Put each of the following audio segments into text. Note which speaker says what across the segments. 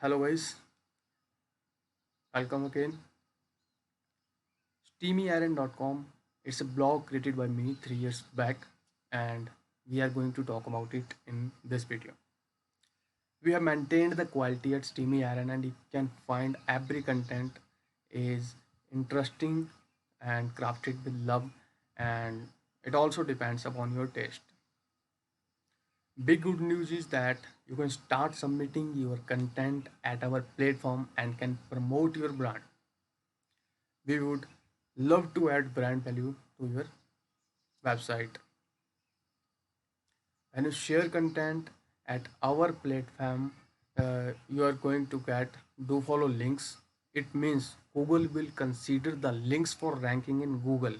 Speaker 1: Hello guys, welcome again. SteamyIron.com. It's a blog created by me 3 years back, and we are going to talk about it in this video. We have maintained the quality at Steamy Iron, and you can find every content is interesting and crafted with love, and it also depends upon your taste. Big good news is that you can start submitting your content at our platform and can promote your brand. We would love to add brand value to your website. When you share content at our platform, you are going to get do follow links. It means Google will consider the links for ranking in Google,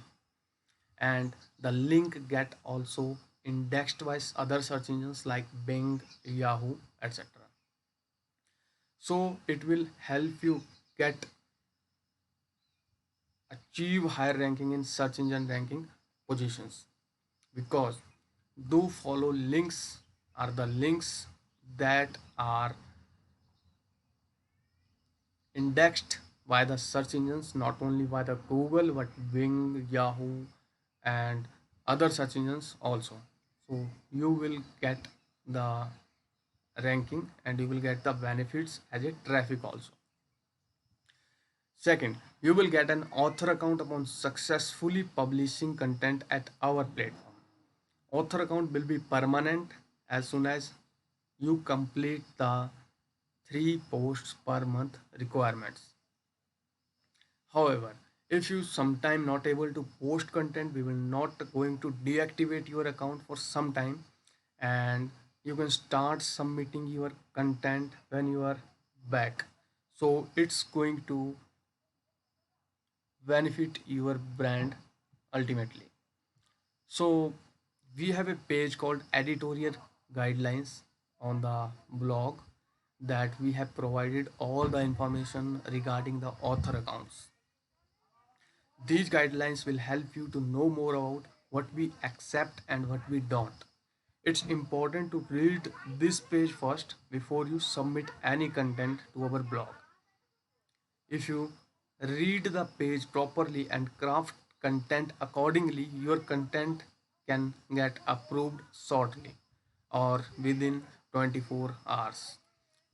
Speaker 1: and the link get also indexed by other search engines like Bing, Yahoo, etc. So it will help you get achieve higher ranking in search engine ranking positions, because do follow links are the links that are indexed by the search engines, not only by the Google but Bing, Yahoo, and other search engines also. So you will get the ranking and you will get the benefits as a traffic also. Second, you will get an author account upon successfully publishing content at our platform. Author account will be permanent as soon as you complete the 3 posts per month requirements. However, if you sometime not able to post content, we will not going to deactivate your account for some time, and you can start submitting your content when you are back. So it's going to benefit your brand ultimately. So we have a page called editorial guidelines on the blog that we have provided all the information regarding the author accounts. These guidelines will help you to know more about what we accept and what we don't. It's important to read this page first before you submit any content to our blog. If you read the page properly and craft content accordingly, your content can get approved shortly or within 24 hours.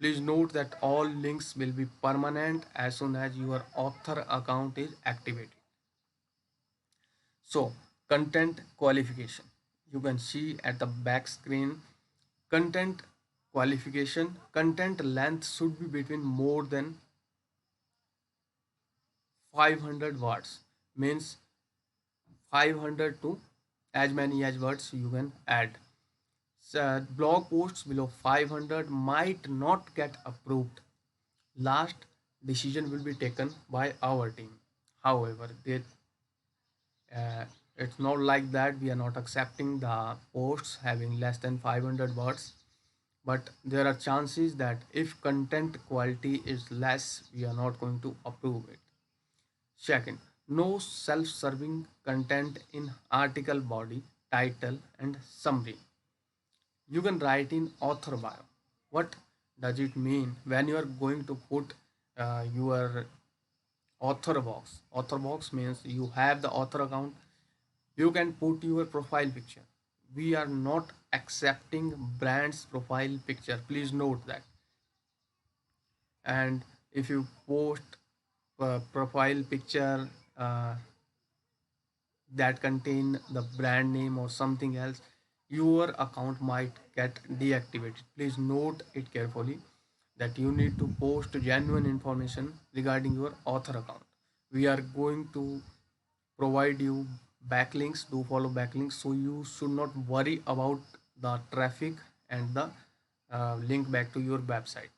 Speaker 1: Please note that all links will be permanent as soon as your author account is activated. So, content qualification. You can see at the back screen content qualification. Content length should be between more than 500 words, means 500 to as many as words you can add. So, blog posts below 500 might not get approved. Last decision will be taken by our team. However, uh, it's not like that. We are not accepting the posts having less than 500 words, but there are chances that if content quality is less, we are not going to approve it. Second, no self-serving content in article body, title, and summary. You can write in author bio. What does it mean when you are going to put your author box? Author box means you have the author account. You can put your profile picture. We are not accepting brand's profile picture. Please note that. And if you post profile picture that contain the brand name or something else, your account might get deactivated. Please note it carefully that you need to post genuine information regarding your author account. We are going to provide you backlinks. Do follow backlinks, so you should not worry about the traffic and the link back to your website.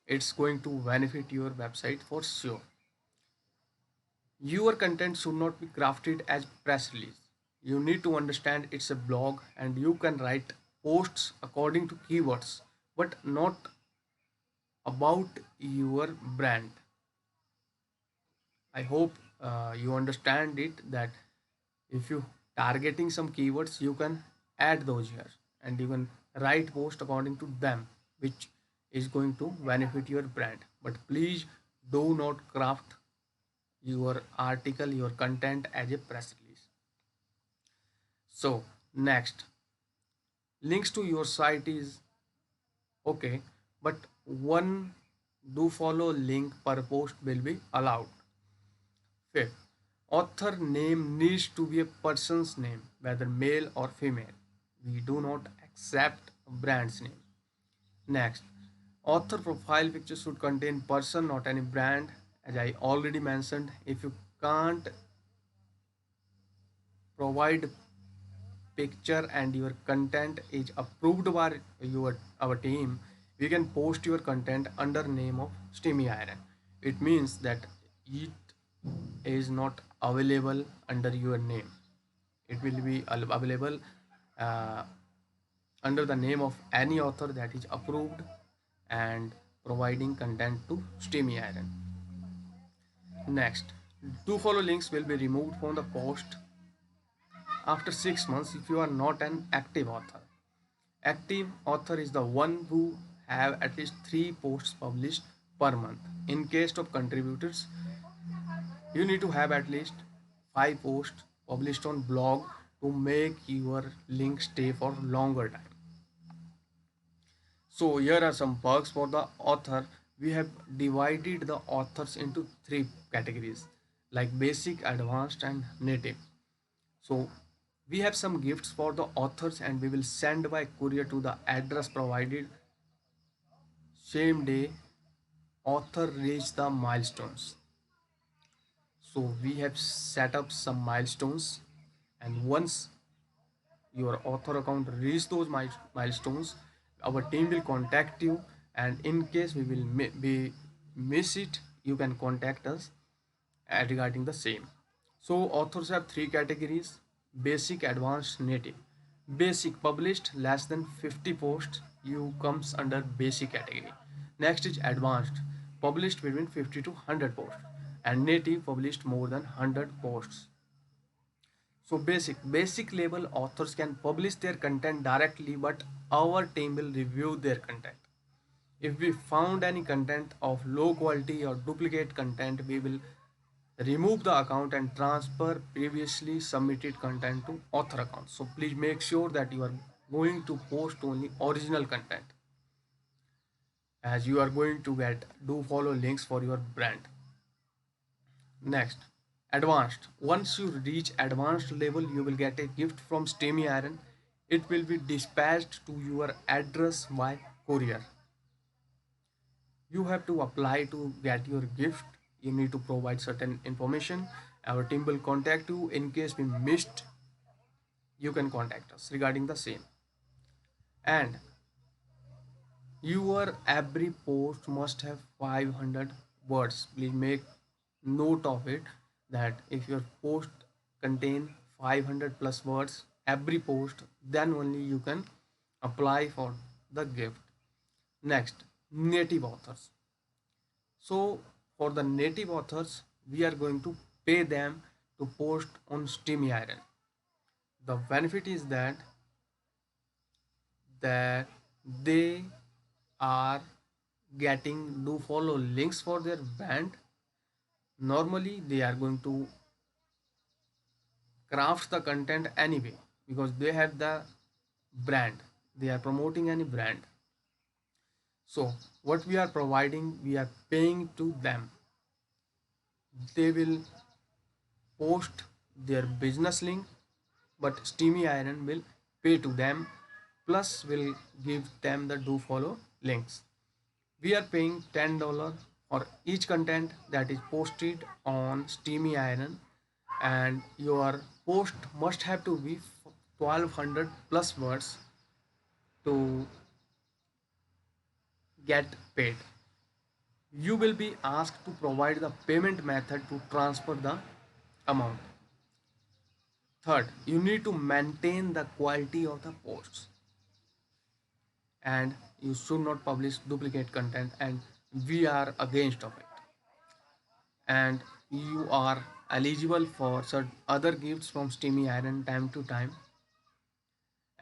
Speaker 1: It's going to benefit your website for sure. Your content should not be crafted as press release. You need to understand it's a blog and you can write posts according to keywords, but not about your brand. I hope you understand it that if you targeting some keywords, you can add those here and you can write post according to them, which is going to benefit your brand. But please do not craft your article, your content as a press release. So next, links to your site is okay, but one do follow link per post will be allowed. Fifth, author name needs to be a person's name, whether male or female. We do not accept brand's name. Next, author profile picture should contain person, not any brand. As I already mentioned, if you can't provide picture and your content is approved by your our team, we can post your content under name of Steamy Iron. It means that it is not available under your name. It will be available uh, under the name of any author that is approved and providing content to Steamy Iron. Next, do follow links will be removed from the post after 6 months if you are not an active author. Active author is the one who have at least 3 posts published per month. In case of contributors, you need to have at least 5 posts published on blog to make your link stay for longer time. So here are some perks for the author. We have divided the authors into 3 categories like basic, advanced and native. So we have some gifts for the authors and we will send by courier to the address provided. Same day author reach the milestones. So we have set up some milestones, and once your author account reach those milestones, our team will contact you, and in case we will be miss it, you can contact us regarding the same. So authors have 3 categories: basic, advanced, native. Basic published less than 50 posts, you comes under basic category. Next is advanced, published between 50 to 100 posts, and native published more than 100 posts. So basic level authors can publish their content directly, but our team will review their content. If we found any content of low quality or duplicate content, we will remove the account and transfer previously submitted content to author account. So please make sure that you are going to post only original content, as you are going to get do follow links for your brand. Next, advanced. Once you reach advanced level, you will get a gift from Steamy Iron. It will be dispatched to your address by courier. You have to apply to get your gift. You need to provide certain information. Our team will contact you. In case we missed, you can contact us regarding the same. And your every post must have 500 words. Please make note of it, that if your post contain 500 plus words every post, then only you can apply for the gift. Next, native authors. So for the native authors, we are going to pay them to post on Steamy Iron. The benefit is that they are getting do follow links for their brand. Normally they are going to craft the content anyway because they have the brand, they are promoting any brand. So what we are providing, we are paying to them. They will post their business link, but Steamy Iron will pay to them, plus will give them the do follow links. We are paying $10 for each content that is posted on Steamy Iron, and your post must have to be 1200 plus words to get paid. You will be asked to provide the payment method to transfer the amount. Third, you need to maintain the quality of the posts, and you should not publish duplicate content, and we are against of it. And you are eligible for certain other gifts from Steamy Iron time to time,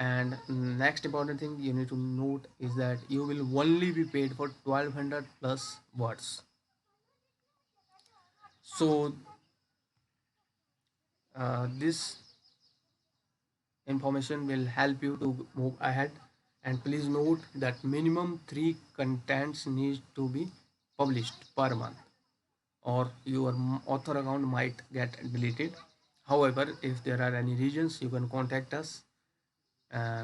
Speaker 1: And next important thing you need to note is that you will only be paid for 1200 plus words. So this information will help you to move ahead. And please note that minimum 3 contents need to be published per month, or your author account might get deleted. However, if there are any reasons, you can contact us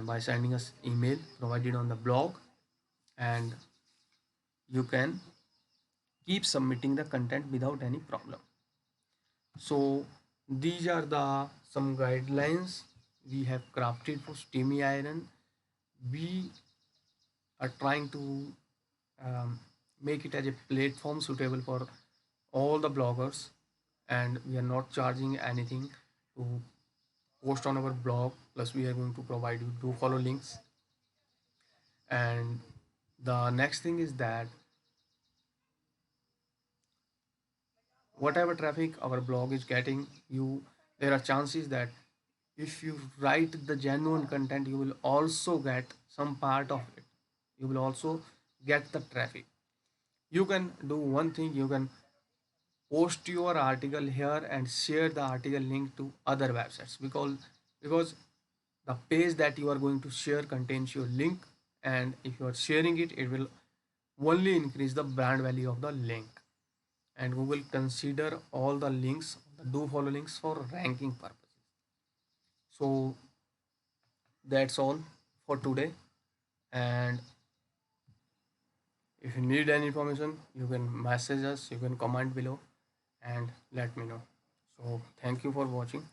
Speaker 1: by sending us email provided on the blog, and you can keep submitting the content without any problem. So these are the some guidelines we have crafted for Steamy Iron. We are trying to make it as a platform suitable for all the bloggers, and we are not charging anything to post on our blog. Plus we are going to provide you do follow links. And the next thing is that whatever traffic our blog is getting, you there are chances that if you write the genuine content, you will also get some part of it. You will also get the traffic. You can do one thing, you can post your article here and share the article link to other websites, because the page that you are going to share contains your link, and if you are sharing it, it will only increase the brand value of the link, and Google consider all the links, the do follow links, for ranking purposes. So that's all for today. And if you need any information, you can message us, you can comment below and let me know. So thank you for watching.